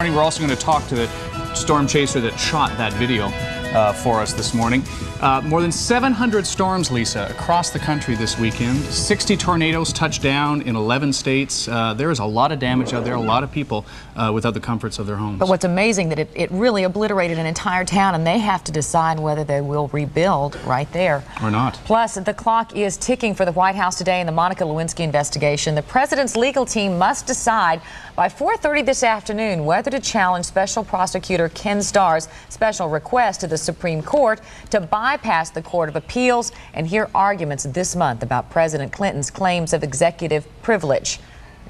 We're also going to talk to the storm chaser that shot that video for us this morning. More than 700 storms, Lisa, across the country this weekend. 60 tornadoes touched down in 11 states. There is a lot of damage out there, a lot of people without the comforts of their homes. But what's amazing that it really obliterated an entire town, and they have to decide whether they will rebuild right there. Or not. Plus, the clock is ticking for the White House today in the Monica Lewinsky investigation. The president's legal team must decide by 4:30 this afternoon whether to challenge Special Prosecutor Ken Starr's special request to the Supreme Court to bypass the Court of Appeals and hear arguments this month about President Clinton's claims of executive privilege.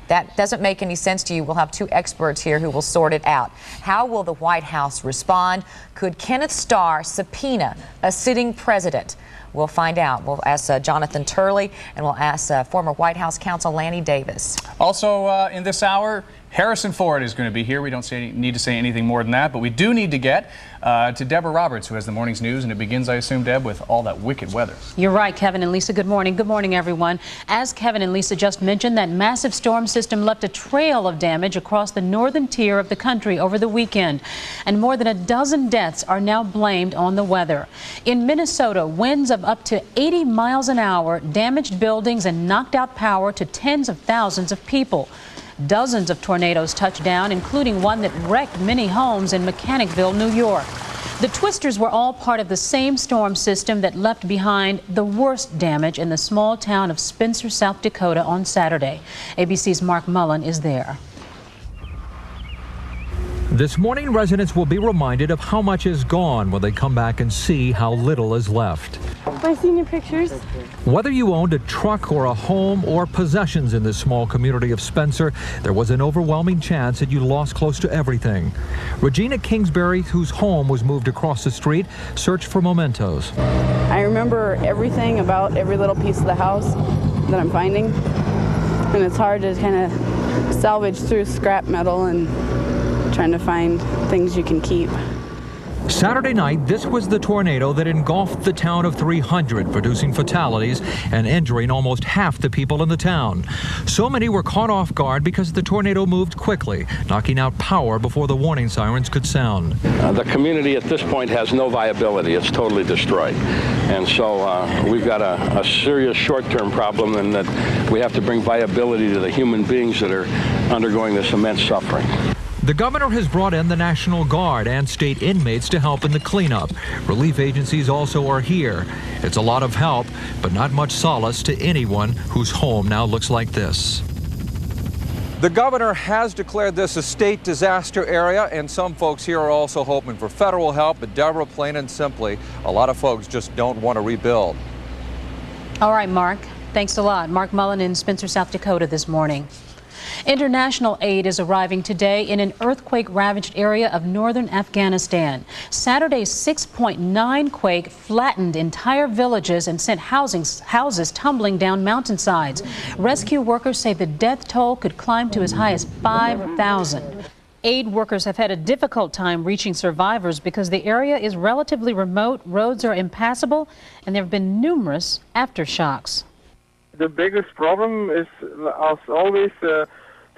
That doesn't make any sense to you. We'll have two experts here who will sort it out. How will the White House respond? Could Kenneth Starr subpoena a sitting president? We'll find out. We'll ask Jonathan Turley, and we'll ask former White House counsel Lanny Davis. Also in this hour, Harrison Ford is going to be here. We don't need to say anything more than that, but we do need to get to Deborah Roberts, who has the morning's news, and it begins, I assume, Deb, with all that wicked weather. You're right, Kevin and Lisa. Good morning. Good morning, everyone. As Kevin and Lisa just mentioned, that massive storm system left a trail of damage across the northern tier of the country over the weekend, and more than a dozen deaths are now blamed on the weather. In Minnesota, winds of up to 80 miles an hour damaged buildings and knocked out power to tens of thousands of people. Dozens of tornadoes touched down, including one that wrecked many homes in Mechanicville, New York. The twisters were all part of the same storm system that left behind the worst damage in the small town of Spencer, South Dakota on Saturday. ABC's Mark Mullen is there. This morning, residents will be reminded of how much is gone when they come back and see how little is left. I've seen your pictures. Whether you owned a truck or a home or possessions in this small community of Spencer, there was an overwhelming chance that you lost close to everything. Regina Kingsbury, whose home was moved across the street, searched for mementos. I remember everything about every little piece of the house that I'm finding, and it's hard to kind of salvage through scrap metal and trying to find things you can keep. Saturday night, this was the tornado that engulfed the town of 300, producing fatalities and injuring almost half the people in the town. So many were caught off guard because the tornado moved quickly, knocking out power before the warning sirens could sound. The community at this point has no viability. It's totally destroyed. And so we've got a serious short-term problem, and that we have to bring viability to the human beings that are undergoing this immense suffering. The governor has brought in the National Guard and state inmates to help in the cleanup. Relief agencies also are here. It's a lot of help, but not much solace to anyone whose home now looks like this. The governor has declared this a state disaster area, and some folks here are also hoping for federal help. But Deborah, plain and simply, a lot of folks just don't want to rebuild. All right, Mark. Thanks a lot. Mark Mullen in Spencer, South Dakota this morning. International aid is arriving today in an earthquake-ravaged area of northern Afghanistan. Saturday's 6.9 quake flattened entire villages and sent houses tumbling down mountainsides. Rescue workers say the death toll could climb to as high as 5,000. Aid workers have had a difficult time reaching survivors because the area is relatively remote, roads are impassable, and there have been numerous aftershocks. The biggest problem is, as always,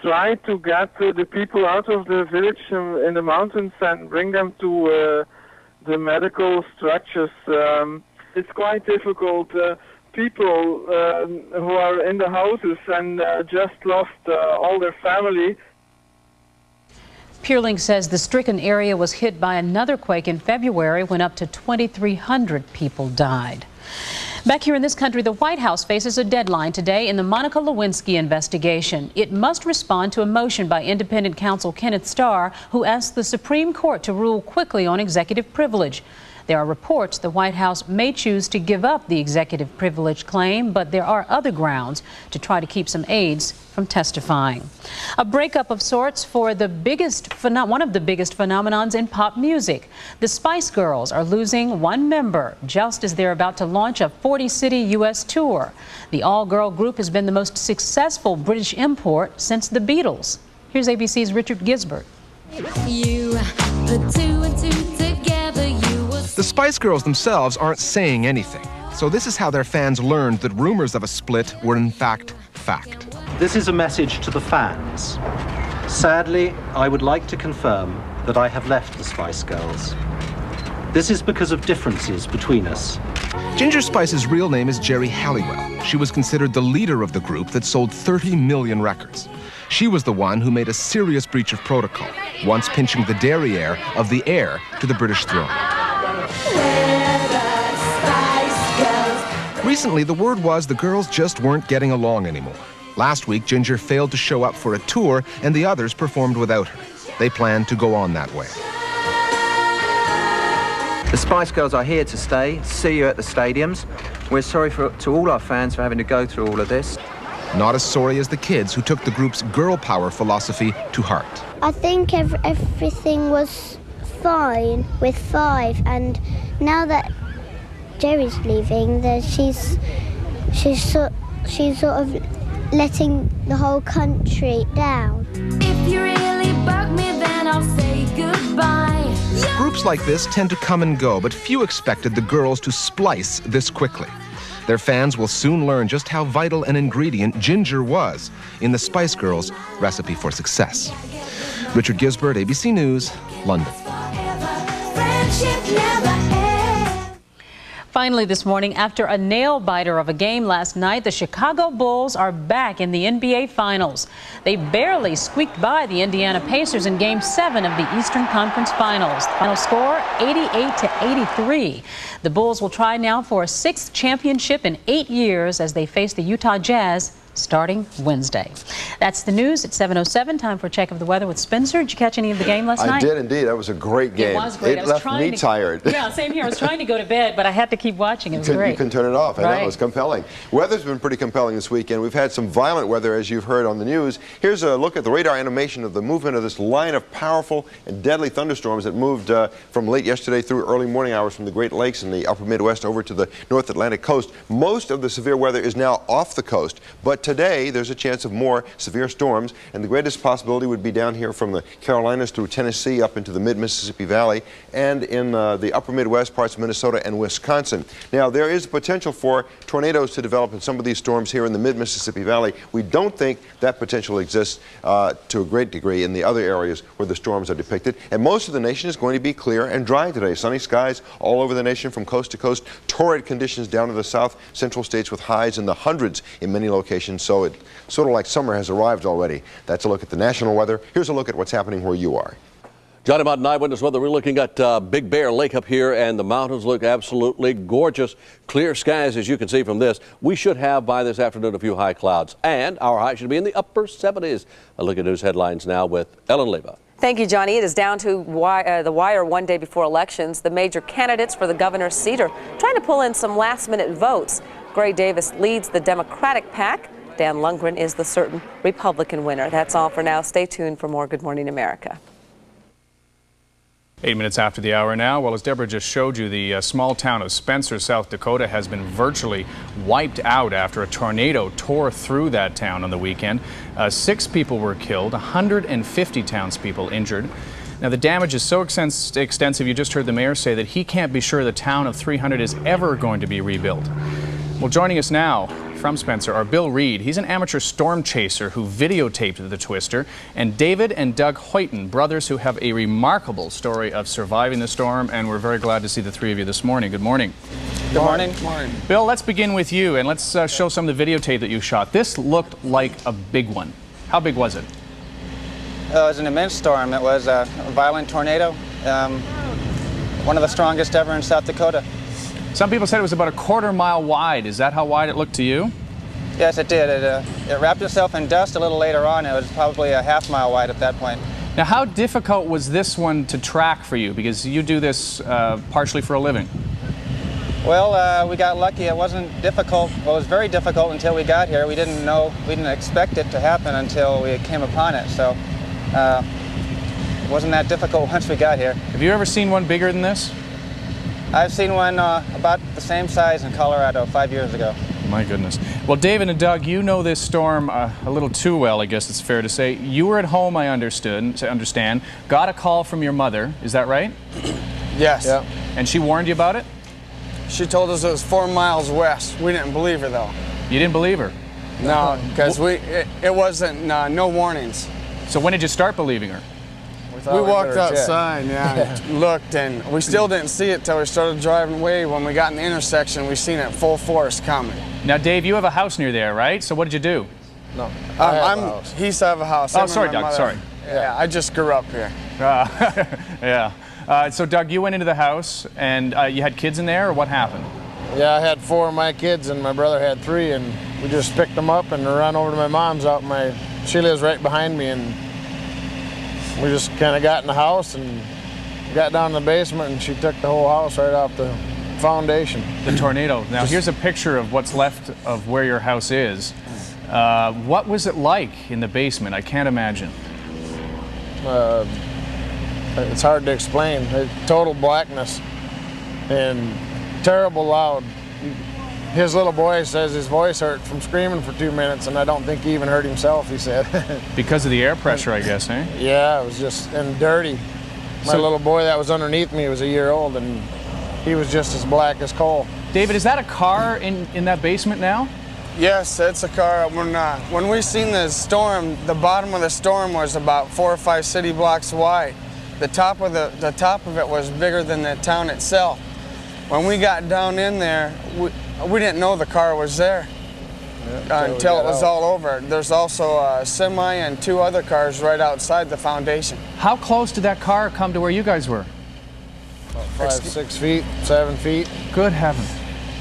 try to get the people out of the village in the mountains and bring them to the medical structures. It's quite difficult. People who are in the houses and just lost all their family. Peerlink says the stricken area was hit by another quake in February when up to 2,300 people died. Back here in this country, the White House faces a deadline today in the Monica Lewinsky investigation. It must respond to a motion by independent counsel Kenneth Starr, who asked the Supreme Court to rule quickly on executive privilege. There are reports the White House may choose to give up the executive privilege claim, but there are other grounds to try to keep some aides from testifying. A breakup of sorts for one of the biggest phenomenons in pop music. The Spice Girls are losing one member just as they're about to launch a 40-city U.S. tour. The all-girl group has been the most successful British import since the Beatles. Here's ABC's Richard Gisbert. You put two and two together, The Spice Girls themselves aren't saying anything, so this is how their fans learned that rumors of a split were in fact fact. This is a message to the fans. Sadly, I would like to confirm that I have left the Spice Girls. This is because of differences between us. Ginger Spice's real name is Geri Halliwell. She was considered the leader of the group that sold 30 million records. She was the one who made a serious breach of protocol, once pinching the derriere of the heir to the British throne. Recently, the word was the girls just weren't getting along anymore. Last week, Ginger failed to show up for a tour, and the others performed without her. They planned to go on that way. The Spice Girls are here to stay. See you at the stadiums. We're sorry to all our fans for having to go through all of this. Not as sorry as the kids who took the group's girl power philosophy to heart. I think everything was fine with 5, and now that Geri's leaving, she's sort of letting the whole country down. If you really bug me, then I'll say goodbye. Groups like this tend to come and go, but few expected the girls to splice this quickly. Their fans will soon learn just how vital an ingredient Ginger was in the Spice Girls' recipe for success. Richard Gisbert, ABC News, London. Finally this morning, after a nail-biter of a game last night, the Chicago Bulls are back in the NBA Finals. They barely squeaked by the Indiana Pacers in Game 7 of the Eastern Conference Finals. The final score, 88-83. The Bulls will try now for a 6th championship in 8 years as they face the Utah Jazz starting Wednesday. That's the news at 7:07. Time for a check of the weather with Spencer. Did you catch any of the game last night? I did indeed. That was a great game. It was great. It left me tired. Yeah, same here. I was trying to go to bed, but I had to keep watching. It was great. You couldn't turn it off. I know, Right. it was compelling. Weather's been pretty compelling this weekend. We've had some violent weather, as you've heard on the news. Here's a look at the radar animation of the movement of this line of powerful and deadly thunderstorms that moved from late yesterday through early morning hours from the Great Lakes and the upper Midwest over to the North Atlantic coast. Most of the severe weather is now off the coast, but today there's a chance of more severe storms, and the greatest possibility would be down here from the Carolinas through Tennessee up into the mid-Mississippi Valley and in the upper Midwest, parts of Minnesota and Wisconsin. Now, there is potential for tornadoes to develop in some of these storms here in the mid-Mississippi Valley. We don't think that potential exists to a great degree in the other areas where the storms are depicted, and most of the nation is going to be clear and dry today. Sunny skies all over the nation from coast to coast, torrid conditions down to the south central states with highs in the hundreds in many locations, so it sort of like summer has arrived already. That's a look at the national weather. Here's a look at what's happening where you are. Johnny Mountain Eyewitness Weather. We're looking at Big Bear Lake up here, and the mountains look absolutely gorgeous. Clear skies, as you can see from this. We should have by this afternoon a few high clouds, and our high should be in the upper 70s. A look at news headlines now with Ellen Leva. Thank you, Johnny. It is down to the wire one day before elections. The major candidates for the governor's seat are trying to pull in some last-minute votes. Gray Davis leads the Democratic pack. Dan Lundgren is the certain Republican winner. That's all for now. Stay tuned for more Good Morning America. 8 minutes after the hour now. Well, as Deborah just showed you, the small town of Spencer, South Dakota, has been virtually wiped out after a tornado tore through that town on the weekend. 6 people were killed, 150 townspeople injured. Now, the damage is so extensive, you just heard the mayor say that he can't be sure the town of 300 is ever going to be rebuilt. Well, joining us now from Spencer are Bill Reed. He's an amateur storm chaser who videotaped the twister, and David and Doug Hoyton, brothers who have a remarkable story of surviving the storm, and we're very glad to see the 3 of you this morning. Good morning. Good morning. Good morning. Bill, let's begin with you, and let's show some of the videotape that you shot. This looked like a big one. How big was it? It was an immense storm. It was a violent tornado, one of the strongest ever in South Dakota. Some people said it was about a quarter-mile wide. Is that how wide it looked to you? Yes, it did. It wrapped itself in dust a little later on. It was probably a half-mile wide at that point. Now, how difficult was this one to track for you? Because you do this partially for a living. Well, we got lucky. It wasn't difficult. Well, it was very difficult until we got here. We didn't expect it to happen until we came upon it. So it wasn't that difficult once we got here. Have you ever seen one bigger than this? I've seen one about the same size in Colorado 5 years ago. My goodness. Well, David and Doug, you know this storm a little too well, I guess it's fair to say. You were at home, I understand. Got a call from your mother, is that right? Yes. Yeah. And she warned you about it? She told us it was 4 miles west. We didn't believe her, though. You didn't believe her? No, because it wasn't no warnings. So when did you start believing her? We walked outside, and looked, and we still didn't see it till we started driving away. When we got in the intersection, we seen it full force coming. Now, Dave, you have a house near there, right? So what did you do? No, he used to have a house. Oh, sorry, Doug, sorry. Yeah, I just grew up here. Yeah. So, Doug, you went into the house, and you had kids in there, or what happened? Yeah, I had 4 of my kids, and my brother had 3, and we just picked them up and ran over to my mom's out. She lives right behind me, and we just kind of got in the house and got down in the basement, and she took the whole house right off the foundation. The tornado. Now, here's a picture of what's left of where your house is. What was it like in the basement? I can't imagine. It's hard to explain. Total blackness and terrible loud. His little boy says his voice hurt from screaming for 2 minutes, and I don't think he even heard himself, he said. Because of the air pressure, I guess, eh? Yeah, it was just, and dirty. My little boy that was underneath me was a year old, and he was just as black as coal. David, is that a car in that basement now? Yes, it's a car. When we seen the storm, the bottom of the storm was about 4 or 5 city blocks wide. The top of it was bigger than the town itself. When we got down in there, we didn't know the car was there until it was all over. There's also a semi and 2 other cars right outside the foundation. How close did that car come to where you guys were? About 5, 6 feet, 7 feet. Good heavens.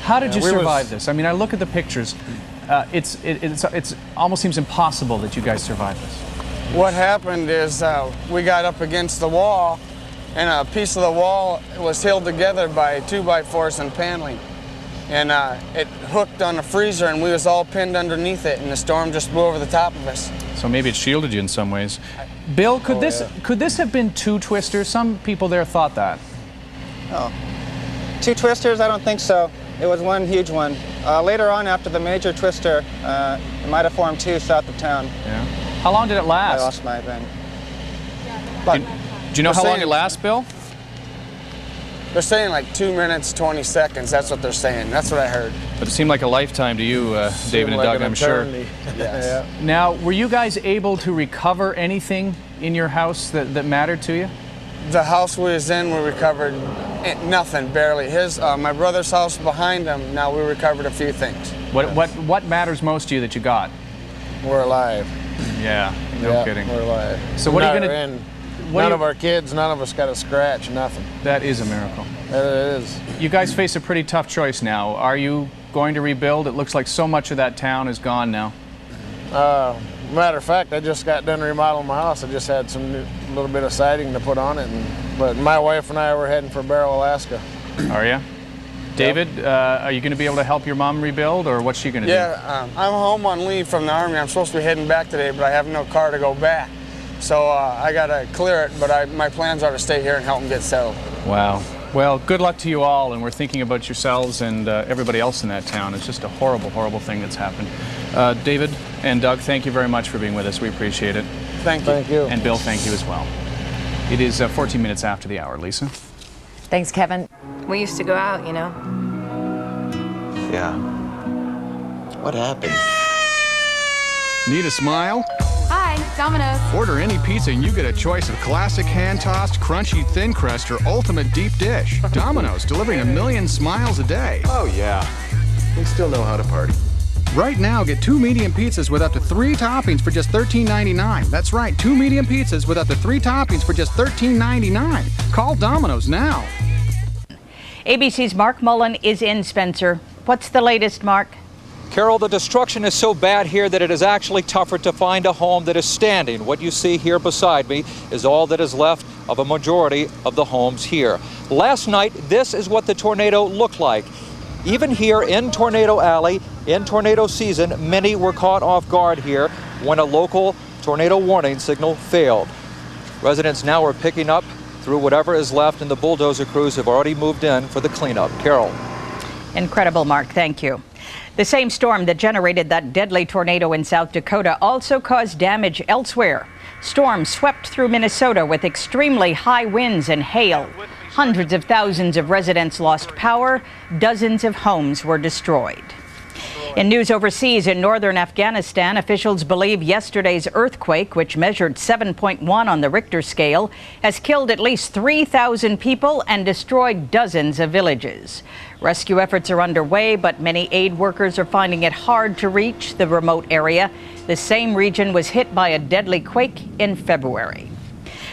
How did you survive this? I mean, I look at the pictures. It almost seems impossible that you guys survived this. What happened is we got up against the wall, and a piece of the wall was held together by 2x4s and paneling. And it hooked on the freezer, and we was all pinned underneath it, and the storm just blew over the top of us. So maybe it shielded you in some ways. Bill, could this have been 2 twisters? Some people there thought that. Oh, 2 twisters? I don't think so. It was one huge one. Later on, after the major twister, it might have formed 2 south of town. Yeah. How long did it last? I lost my thing. Do you know how long it lasts, Bill? They're saying like 2 minutes, 20 seconds. That's what they're saying. That's what I heard. But it seemed like a lifetime to you, David and Doug, I'm sure. Yes. Yeah. Now, were you guys able to recover anything in your house that mattered to you? The house we was in, we recovered nothing, barely. My brother's house behind him, now we recovered a few things. What matters most to you that you got? We're alive. Yeah, no kidding. We're alive. So what are you going to... None of our kids, none of us got a scratch, nothing. That is a miracle. It is. You guys face a pretty tough choice now. Are you going to rebuild? It looks like so much of that town is gone now. Matter of fact, I just got done remodeling my house. I just had some little bit of siding to put on it. But my wife and I were heading for Barrow, Alaska. Are you? David, are you going to be able to help your mom rebuild, or what's she going to do? Yeah, I'm home on leave from the Army. I'm supposed to be heading back today, but I have no car to go back. So I got to clear it, but my plans are to stay here and help them get settled. Wow. Well, good luck to you all, and we're thinking about yourselves and everybody else in that town. It's just a horrible, horrible thing that's happened. David and Doug, thank you very much for being with us. We appreciate it. Thank you. Thank you. And Bill, thank you as well. It is 14 minutes after the hour. Lisa? Thanks, Kevin. We used to go out, you know. Yeah. What happened? Need a smile? Hi, Domino's. Order any pizza and you get a choice of classic hand-tossed, crunchy thin crust or ultimate deep dish. Domino's, delivering 1 million smiles a day. Oh, yeah. We still know how to party. Right now, get 2 medium pizzas with up to 3 toppings for just $13.99. That's right, 2 medium pizzas with up to 3 toppings for just $13.99. Call Domino's now. ABC's Mark Mullen is in Spencer. What's the latest, Mark? Carol, the destruction is so bad here that it is actually tougher to find a home that is standing. What you see here beside me is all that is left of a majority of the homes here. Last night, this is what the tornado looked like. Even here in Tornado Alley, in tornado season, many were caught off guard here when a local tornado warning signal failed. Residents now are picking up through whatever is left, and the bulldozer crews have already moved in for the cleanup. Carol. Incredible, Mark. Thank you. The same storm that generated that deadly tornado in South Dakota also caused damage elsewhere. Storms swept through Minnesota with extremely high winds and hail. Hundreds of thousands of residents lost power. Dozens of homes were destroyed. In news overseas, in northern Afghanistan, officials believe yesterday's earthquake, which measured 7.1 on the Richter scale, has killed at least 3,000 people and destroyed dozens of villages. Rescue efforts are underway, but many aid workers are finding it hard to reach the remote area. The same region was hit by a deadly quake in February.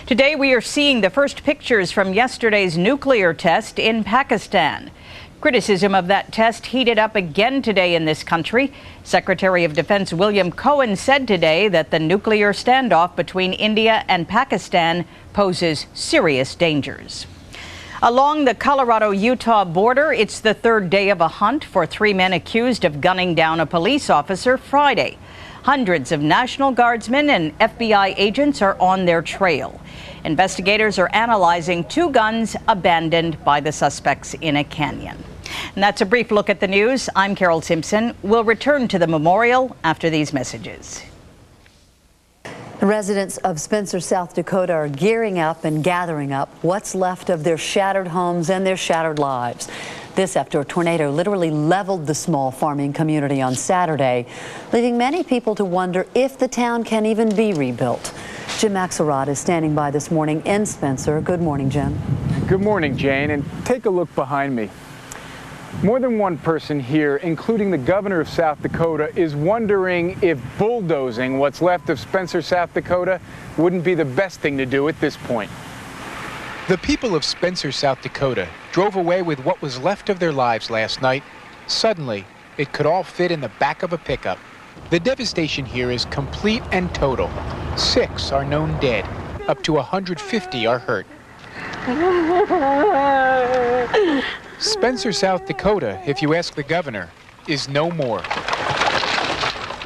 Today, we are seeing the first pictures from yesterday's nuclear test in Pakistan. Criticism of that test heated up again today in this country. Secretary of Defense William Cohen said today that the nuclear standoff between India and Pakistan poses serious dangers. Along the Colorado-Utah border, it's the third day of a hunt for 3 men accused of gunning down a police officer Friday. Hundreds of National Guardsmen and FBI agents are on their trail. Investigators are analyzing 2 guns abandoned by the suspects in a canyon. And that's a brief look at the news. I'm Carol Simpson. We'll return to the memorial after these messages. The residents of Spencer, South Dakota are gearing up and gathering up what's left of their shattered homes and their shattered lives. This after a tornado literally leveled the small farming community on Saturday, leaving many people to wonder if the town can even be rebuilt. Jim Axelrod is standing by this morning in Spencer. Good morning, Jim. Good morning, Jane, and take a look behind me. More than one person here, including the governor of South Dakota, is wondering if bulldozing what's left of Spencer, South Dakota wouldn't be the best thing to do at this point. The people of Spencer, South Dakota drove away with what was left of their lives last night. Suddenly, it could all fit in the back of a pickup. The devastation here is complete and total. 6 are known dead. Up to 150 are hurt. Spencer, South Dakota, if you ask the governor, is no more.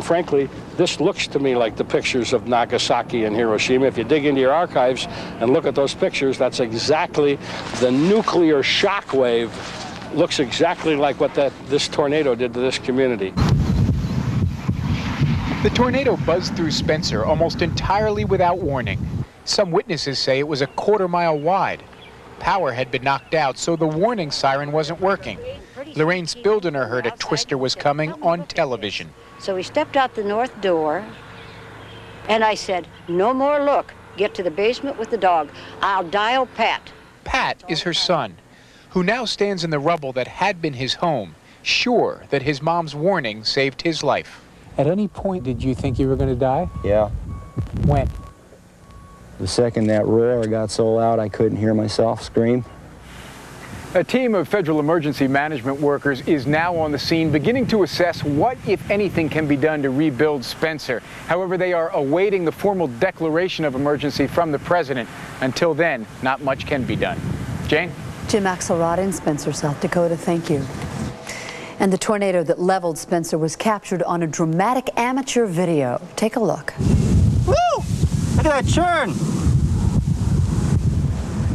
Frankly, this looks to me like the pictures of Nagasaki and Hiroshima. If you dig into your archives and look at those pictures, that's exactly the nuclear shockwave. Looks exactly like what this tornado did to this community. The tornado buzzed through Spencer almost entirely without warning. Some witnesses say it was a quarter-mile wide. Power had been knocked out, so the warning siren wasn't working. Lorraine Spildiner heard a twister was coming on television. So we stepped out the north door, and I said, no more look. Get to the basement with the dog. I'll dial Pat. Pat is her son, who now stands in the rubble that had been his home, sure that his mom's warning saved his life. At any point, did you think you were going to die? Yeah. When? The second that roar got so loud I couldn't hear myself scream. A team of federal emergency management workers is now on the scene, beginning to assess what, if anything, can be done to rebuild Spencer. However, they are awaiting the formal declaration of emergency from the president. Until then, not much can be done. Jane? Jim Axelrod in Spencer, South Dakota. Thank you. And the tornado that leveled Spencer was captured on a dramatic amateur video. Take a look. Woo! Look at that churn!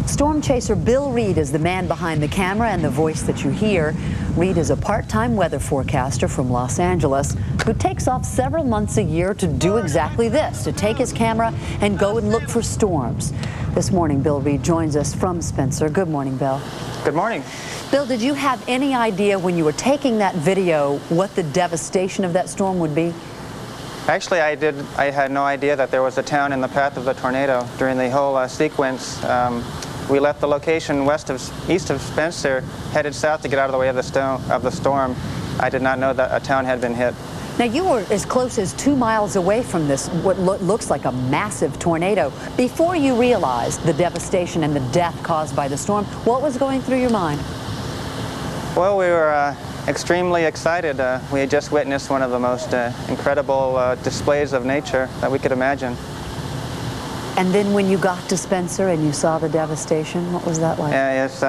Storm chaser Bill Reed is the man behind the camera and the voice that you hear. Reed is a part-time weather forecaster from Los Angeles who takes off several months a year to do exactly this, to take his camera and go and look for storms. This morning, Bill Reed joins us from Spencer. Good morning, Bill. Good morning. Bill, did you have any idea when you were taking that video what the devastation of that storm would be? Actually, I had no idea that there was a town in the path of the tornado during the whole sequence. We left the location east of Spencer, headed south to get out of the way of the storm. I did not know that a town had been hit. Now, you were as close as 2 miles away from this, what looks like a massive tornado. Before you realized the devastation and the death caused by the storm, what was going through your mind? Well, we were extremely excited. We had just witnessed one of the most incredible displays of nature that we could imagine. And then when you got to Spencer and you saw the devastation, what was that like? Yeah, it's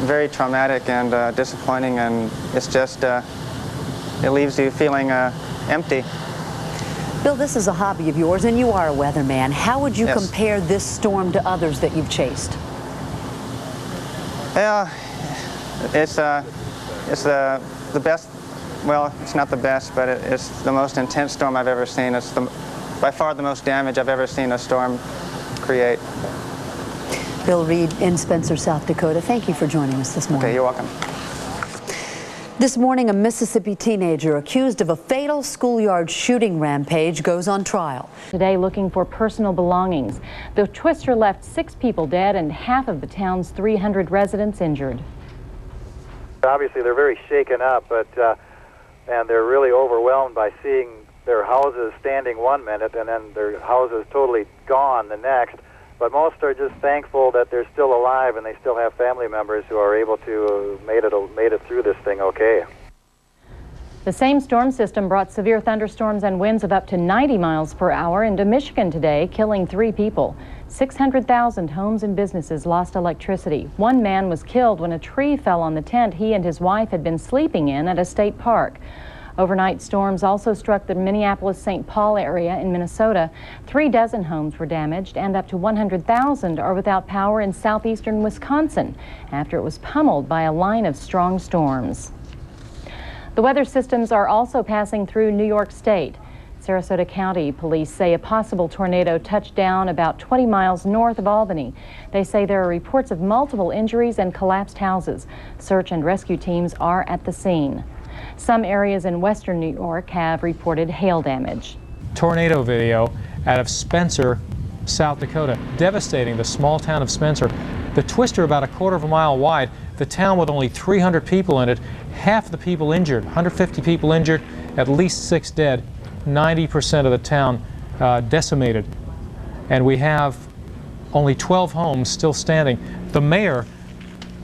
very traumatic and disappointing, and it's just, it leaves you feeling empty. Bill, this is a hobby of yours, and you are a weatherman. How would you Yes. compare this storm to others that you've chased? Yeah, it's the best, well, it's not the best, but it's the most intense storm I've ever seen. It's by far the most damage I've ever seen a storm create. Bill Reed in Spencer, South Dakota. Thank you for joining us this morning. Okay, you're welcome. This morning, a Mississippi teenager accused of a fatal schoolyard shooting rampage goes on trial. Today, looking for personal belongings. The twister left 6 people dead and half of the town's 300 residents injured. Obviously, they're very shaken up, and they're really overwhelmed by seeing their houses standing one minute and then their houses totally gone the next. But most are just thankful that they're still alive and they still have family members who are able to made it through this thing okay. The same storm system brought severe thunderstorms and winds of up to 90 miles per hour into Michigan today, killing 3 people. 600,000 homes and businesses lost electricity. 1 man was killed when a tree fell on the tent he and his wife had been sleeping in at a state park. Overnight storms also struck the Minneapolis-St. Paul area in Minnesota. 3 dozen homes were damaged and up to 100,000 are without power in southeastern Wisconsin after it was pummeled by a line of strong storms. The weather systems are also passing through New York State. Sarasota County police say a possible tornado touched down about 20 miles north of Albany. They say there are reports of multiple injuries and collapsed houses. Search and rescue teams are at the scene. Some areas in western New York have reported hail damage. Tornado video out of Spencer, South Dakota, devastating the small town of Spencer. The twister about a quarter of a mile wide, the town with only 300 people in it, half the people injured, 150 people injured, at least 6 dead, 90% of the town decimated. And we have only 12 homes still standing. The mayor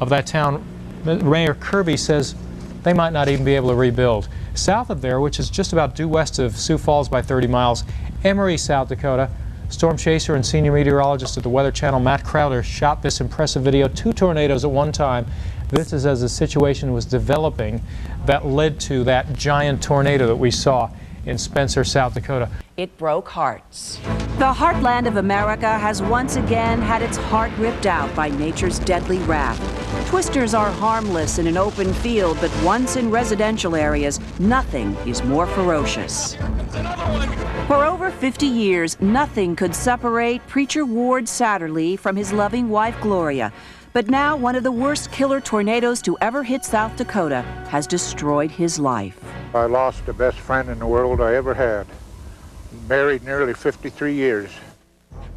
of that town, Mayor Kirby, says they might not even be able to rebuild. South of there, which is just about due west of Sioux Falls by 30 miles, Emory, South Dakota, storm chaser and senior meteorologist at the Weather Channel, Matt Crowder, shot this impressive video. 2 tornadoes at one time. This is as the situation was developing that led to that giant tornado that we saw in Spencer, South Dakota. It broke hearts. The heartland of America has once again had its heart ripped out by nature's deadly wrath. Twisters are harmless in an open field, but once in residential areas, nothing is more ferocious. For over 50 years, nothing could separate Preacher Ward Satterlee from his loving wife, Gloria. But now one of the worst killer tornadoes to ever hit South Dakota has destroyed his life. I lost the best friend in the world I ever had. Married nearly 53 years.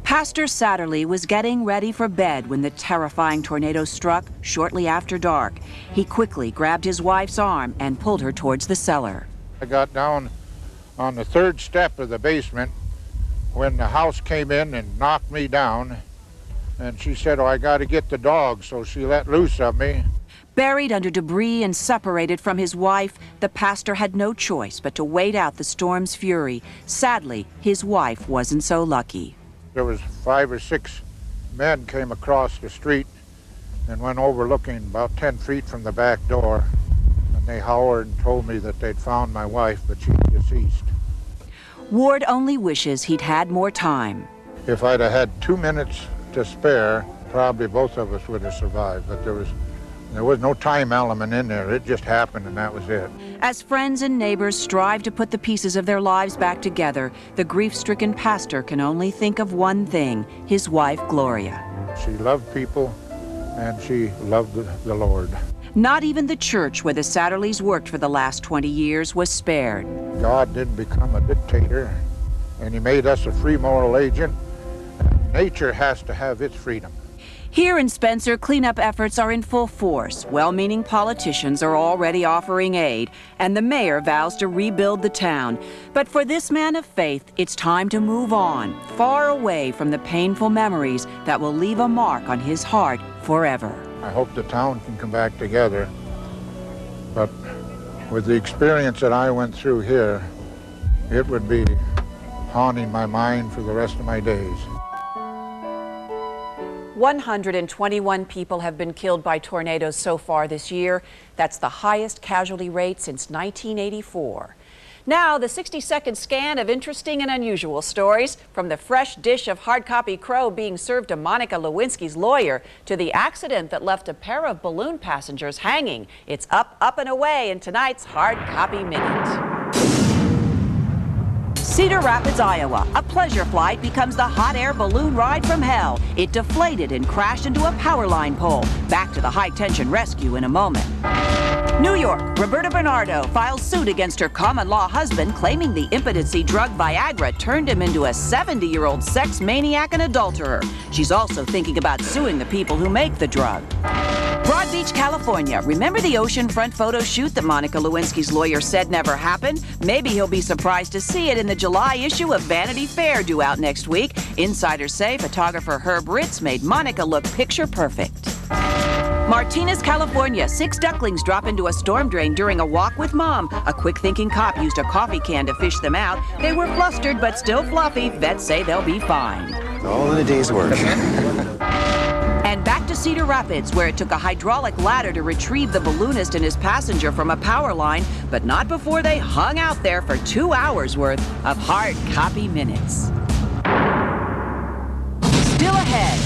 Pastor Satterlee was getting ready for bed when the terrifying tornado struck shortly after dark. He quickly grabbed his wife's arm and pulled her towards the cellar. I got down on the 3rd step of the basement when the house came in and knocked me down. And she said, "Oh, I got to get the dog," so she let loose of me. Buried under debris and separated from his wife, the pastor had no choice but to wait out the storm's fury. Sadly, his wife wasn't so lucky. There was 5 or 6 men came across the street and went over looking about 10 feet from the back door. And they hollered and told me that they'd found my wife, but she's deceased. Ward only wishes he'd had more time. If I'd have had 2 minutes to spare, probably both of us would have survived, but there was no time element in there. It just happened and that was it. As friends and neighbors strive to put the pieces of their lives back together, the grief-stricken pastor can only think of one thing, his wife, Gloria. She loved people and she loved the Lord. Not even the church where the Satterlees worked for the last 20 years was spared. God didn't become a dictator, and he made us a free moral agent. Nature has to have its freedom. Here in Spencer, cleanup efforts are in full force. Well-meaning politicians are already offering aid, and the mayor vows to rebuild the town. But for this man of faith, it's time to move on, far away from the painful memories that will leave a mark on his heart forever. I hope the town can come back together, but with the experience that I went through here, it would be haunting my mind for the rest of my days. 121 people have been killed by tornadoes so far this year. That's the highest casualty rate since 1984. Now, the 60-second scan of interesting and unusual stories, from the fresh dish of hard copy crow being served to Monica Lewinsky's lawyer to the accident that left a pair of balloon passengers hanging. It's up, up, and away in tonight's Hard Copy Minute. Cedar Rapids, Iowa. A pleasure flight becomes the hot air balloon ride from hell. It deflated and crashed into a power line pole. Back to the high-tension rescue in a moment. New York, Roberta Bernardo files suit against her common-law husband, claiming the impotency drug Viagra turned him into a 70-year-old sex maniac and adulterer. She's also thinking about suing the people who make the drug. Broad Beach, California. Remember the oceanfront photo shoot that Monica Lewinsky's lawyer said never happened? Maybe he'll be surprised to see it in the July issue of Vanity Fair, due out next week. Insiders say photographer Herb Ritz made Monica look picture perfect. Martinez, California. 6 ducklings drop into a storm drain during a walk with Mom. A quick-thinking cop used a coffee can to fish them out. They were flustered but still fluffy. Vets say they'll be fine. All in a day's work. And back to Cedar Rapids, where it took a hydraulic ladder to retrieve the balloonist and his passenger from a power line, but not before they hung out there for 2 hours worth of hard copy minutes. Still ahead,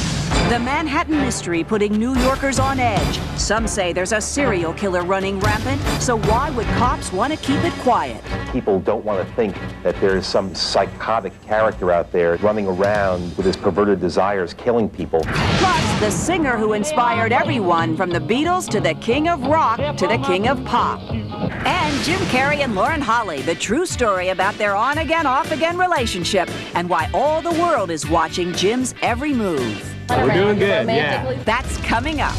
the Manhattan Mystery putting New Yorkers on edge. Some say there's a serial killer running rampant, so why would cops want to keep it quiet? People don't want to think that there's some psychotic character out there running around with his perverted desires, killing people. Plus, the singer who inspired everyone from the Beatles to the king of rock to the king of pop. And Jim Carrey and Lauren Holly, the true story about their on-again, off-again relationship and why all the world is watching Jim's every move. We're doing good, yeah. That's coming up.